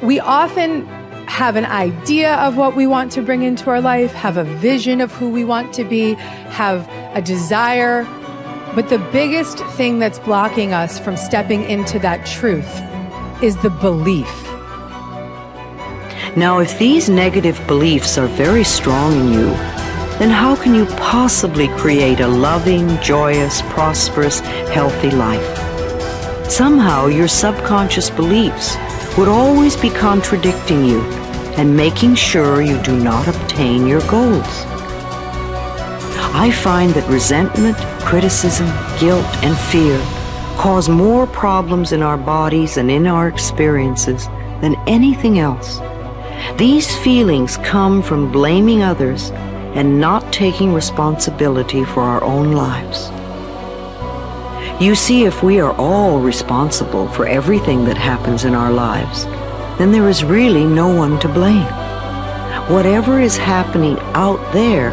We often have an idea of what we want to bring into our life, have a vision of who we want to be, have a desire. But the biggest thing that's blocking us from stepping into that truth is the belief. Now, if these negative beliefs are very strong in you, then how can you possibly create a loving, joyous, prosperous, healthy life? Somehow your subconscious beliefs would always be contradicting you and making sure you do not obtain your goals. I find that resentment, criticism, guilt, and fear cause more problems in our bodies and in our experiences than anything else. These feelings come from blaming others and not taking responsibility for our own lives. You see, if we are all responsible for everything that happens in our lives, then there is really no one to blame. Whatever is happening out there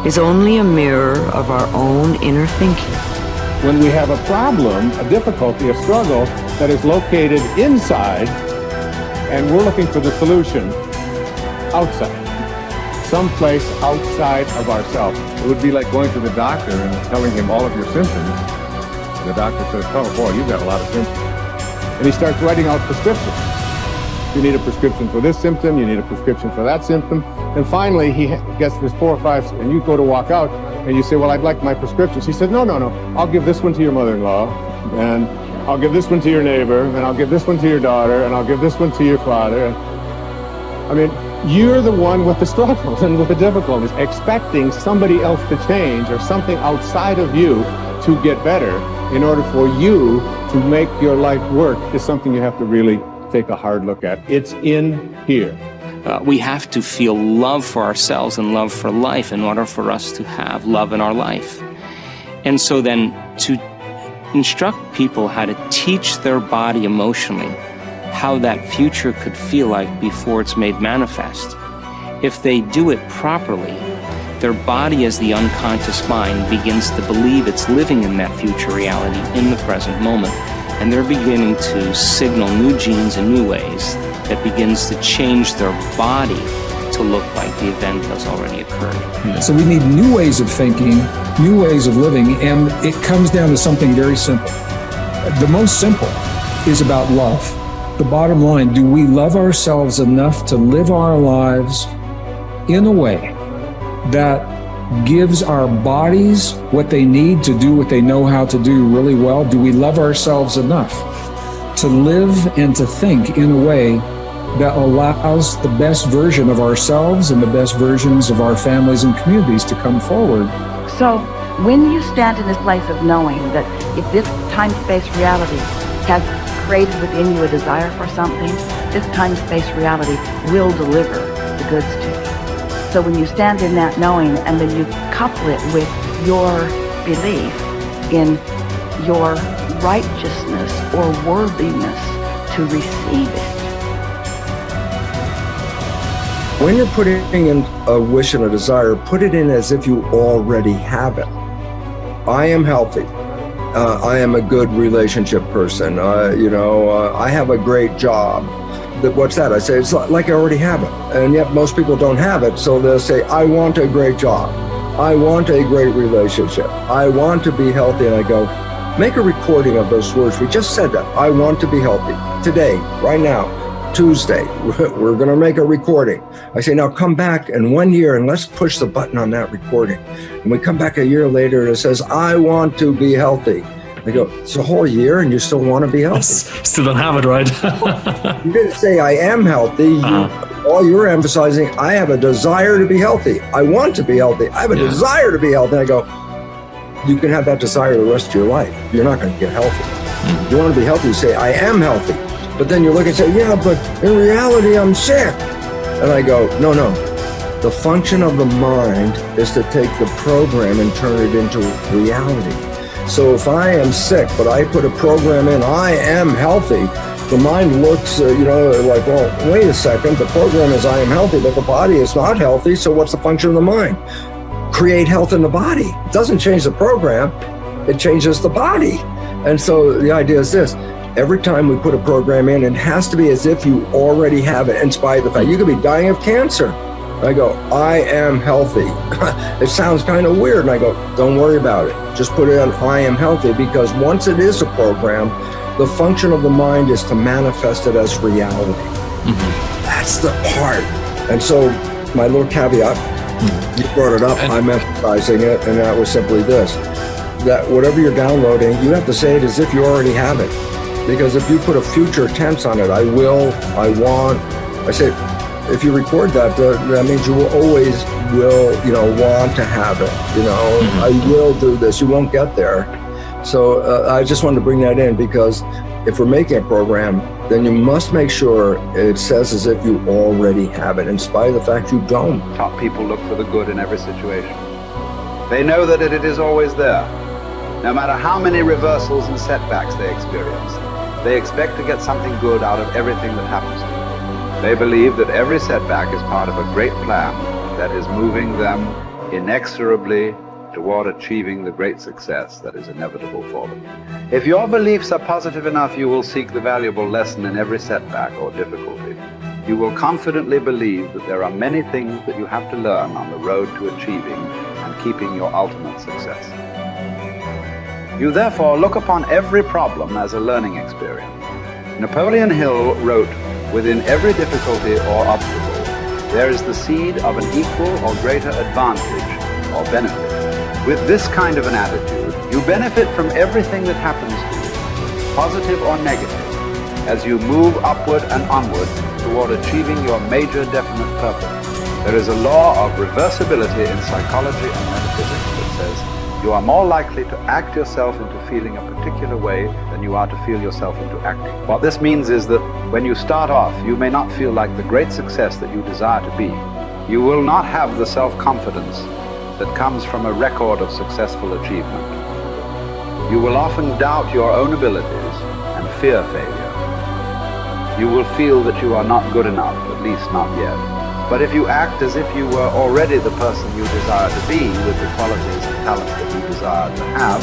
is only a mirror of our own inner thinking. When we have a problem, a difficulty, a struggle that is located inside, and we're looking for the solution outside, someplace outside of ourselves. It would be like going to the doctor and telling him all of your symptoms. And the doctor says, oh boy, you've got a lot of symptoms. And he starts writing out prescriptions. You need a prescription for this symptom, you need a prescription for that symptom. And finally, he gets this 4 or 5, and you go to walk out, and you say, well, I'd like my prescriptions. He said, no, I'll give this one to your mother-in-law, and I'll give this one to your neighbor, and I'll give this one to your daughter, and I'll give this one to your father. I mean, you're the one with the struggles and with the difficulties, expecting somebody else to change or something outside of you to get better in order for you to make your life work is something you have to really take a hard look at. It's in here. We have to feel love for ourselves and love for life in order for us to have love in our life. And so then to instruct people how to teach their body emotionally how that future could feel like before it's made manifest. If they do it properly, their body as the unconscious mind begins to believe it's living in that future reality in the present moment. And they're beginning to signal new genes in new ways that begins to change their body to look like the event has already occurred. So we need new ways of thinking, new ways of living, and it comes down to something very simple. The most simple is about love. The bottom line, do we love ourselves enough to live our lives in a way that gives our bodies what they need to do what they know how to do really well? Do we love ourselves enough to live and to think in a way that allows the best version of ourselves and the best versions of our families and communities to come forward? So when you stand in this place of knowing that if this time-space reality has created within you a desire for something, this time-space reality will deliver the goods to you. So when you stand in that knowing and then you couple it with your belief in your righteousness or worthiness to receive it. When you're putting in a wish and a desire, put it in as if you already have it. I am healthy. I am a good relationship person. I have a great job. What's that? I say, it's like I already have it. And yet most people don't have it. So they'll say, I want a great job. I want a great relationship. I want to be healthy. And I go, make a recording of those words. We just said that. I want to be healthy. Today, right now, Tuesday, we're going to make a recording. I say, now come back in 1 year and let's push the button on that recording. And we come back a year later and it says, I want to be healthy. I go, it's a whole year and you still want to be healthy? Still don't have it, right? You didn't say I am healthy. All you're emphasizing, I have a desire to be healthy. I want to be healthy. I have a desire to be healthy. And I go, you can have that desire the rest of your life. You're not going to get healthy. You want to be healthy, you say, I am healthy. But then you look and say, yeah, but in reality, I'm sick. And I go, no. The function of the mind is to take the program and turn it into reality. So if I am sick, but I put a program in, I am healthy, the mind looks, like, well, wait a second, the program is I am healthy, but the body is not healthy, so what's the function of the mind? Create health in the body. It doesn't change the program, it changes the body. And so the idea is this, every time we put a program in, it has to be as if you already have it, in spite of the fact you could be dying of cancer. I go, I am healthy. It sounds kind of weird. And I go, don't worry about it. Just put it on I am healthy, because once it is a program, the function of the mind is to manifest it as reality. That's the part. And so my little caveat, you brought it up, I'm emphasizing it, and that was simply this, that whatever you're downloading, you have to say it as if you already have it. Because if you put a future tense on it, I will, I want, I say, if you record that, that means you will always want to have it. I will do this. You won't get there. So I just wanted to bring that in, because if we're making a program, then you must make sure it says as if you already have it, in spite of the fact you don't. Top people look for the good in every situation. They know that it is always there. No matter how many reversals and setbacks they experience, they expect to get something good out of everything that happens to them. They believe that every setback is part of a great plan that is moving them inexorably toward achieving the great success that is inevitable for them. If your beliefs are positive enough, you will seek the valuable lesson in every setback or difficulty. You will confidently believe that there are many things that you have to learn on the road to achieving and keeping your ultimate success. You therefore look upon every problem as a learning experience. Napoleon Hill wrote, "Within every difficulty or obstacle, there is the seed of an equal or greater advantage or benefit." With this kind of an attitude, you benefit from everything that happens to you, positive or negative, as you move upward and onward toward achieving your major definite purpose. There is a law of reversibility in psychology and metaphysics that says you are more likely to act yourself into feeling a particular way than you are to feel yourself into acting. What this means is that when you start off, you may not feel like the great success that you desire to be. You will not have the self-confidence that comes from a record of successful achievement. You will often doubt your own abilities and fear failure. You will feel that you are not good enough, at least not yet. But if you act as if you were already the person you desire to be, with the qualities and talents that you desire to have,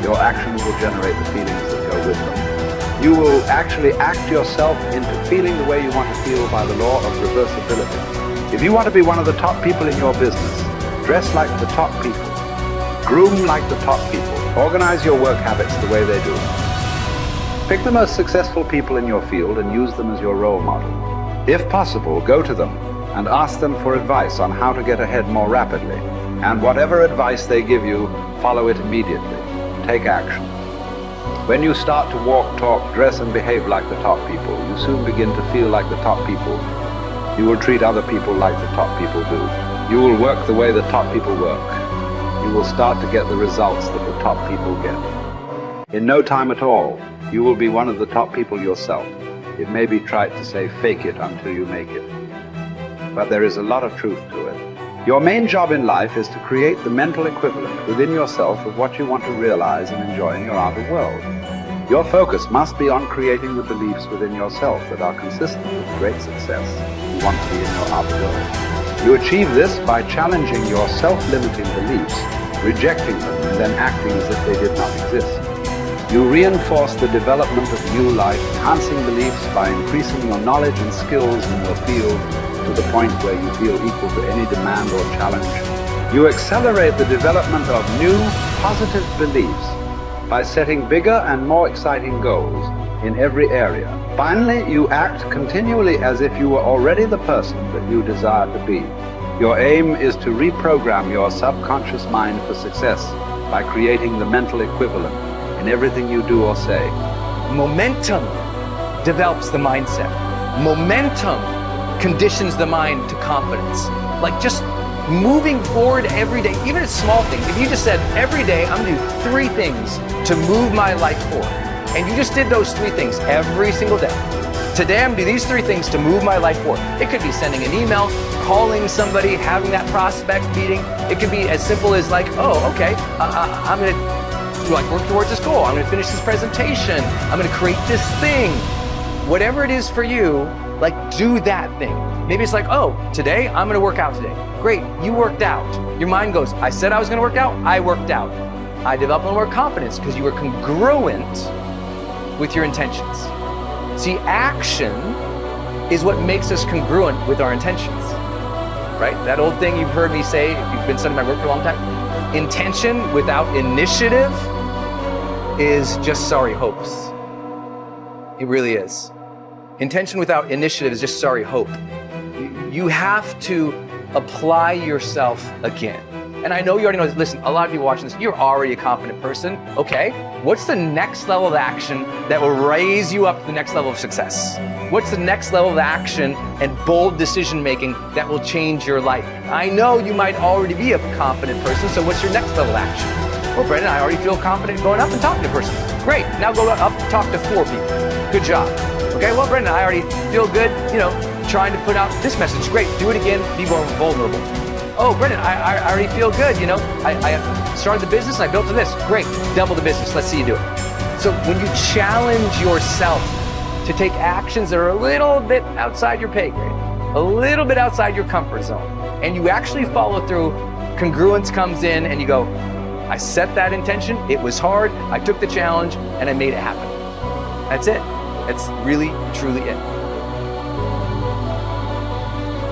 your actions will generate the feelings that go with them. You will actually act yourself into feeling the way you want to feel by the law of reversibility. If you want to be one of the top people in your business, dress like the top people, groom like the top people, organize your work habits the way they do. Pick the most successful people in your field and use them as your role model. If possible, go to them and ask them for advice on how to get ahead more rapidly. And whatever advice they give you, follow it immediately. Take action. When you start to walk, talk, dress, and behave like the top people, you soon begin to feel like the top people. You will treat other people like the top people do. You will work the way the top people work. You will start to get the results that the top people get. In no time at all, you will be one of the top people yourself. It may be trite to say fake it until you make it, but there is a lot of truth to it. Your main job in life is to create the mental equivalent within yourself of what you want to realize and enjoy in your outer world. Your focus must be on creating the beliefs within yourself that are consistent with great success you want to be in your outer world. You achieve this by challenging your self-limiting beliefs, rejecting them, and then acting as if they did not exist. You reinforce the development of new life, enhancing beliefs by increasing your knowledge and skills in your field to the point where you feel equal to any demand or challenge. You accelerate the development of new, positive beliefs by setting bigger and more exciting goals in every area. Finally, you act continually as if you were already the person that you desire to be. Your aim is to reprogram your subconscious mind for success by creating the mental equivalent in everything you do or say. Momentum develops the mindset. Momentum conditions the mind to confidence. Like just moving forward every day, even a small thing. If you just said, every day I'm gonna do 3 things to move my life forward, and you just did those 3 things every single day. Today I'm gonna do these 3 things to move my life forward. It could be sending an email, calling somebody, having that prospect meeting. It could be as simple as like, oh, okay, I'm gonna work towards this goal. I'm gonna finish this presentation. I'm gonna create this thing. Whatever it is for you, like do that thing. Maybe it's like, oh, today I'm gonna work out today. Great, you worked out. Your mind goes, I said I was gonna work out, I worked out. I developed a little more confidence because you were congruent with your intentions. See, action is what makes us congruent with our intentions, right? That old thing you've heard me say, if you've been studying my work for a long time, intention without initiative is just sorry hopes. It really is. Intention without initiative is just sorry hope. You have to apply yourself again. And I know you already know this. Listen, a lot of people watching this, you're already a confident person. Okay, what's the next level of action that will raise you up to the next level of success? What's the next level of action and bold decision making that will change your life? I know you might already be a confident person, so what's your next level of action? Well, Brendan, I already feel confident going up and talking to a person. Great, now go up and talk to 4 people. Good job. Okay, well, Brendan, I already feel good, trying to put out this message. Great, do it again, be more vulnerable. Oh, Brendan, I already feel good, I started the business and I built to this. Great, double the business, let's see you do it. So when you challenge yourself to take actions that are a little bit outside your pay grade, a little bit outside your comfort zone, and you actually follow through, congruence comes in and you go, I set that intention, it was hard, I took the challenge, and I made it happen. That's it. That's really, truly it.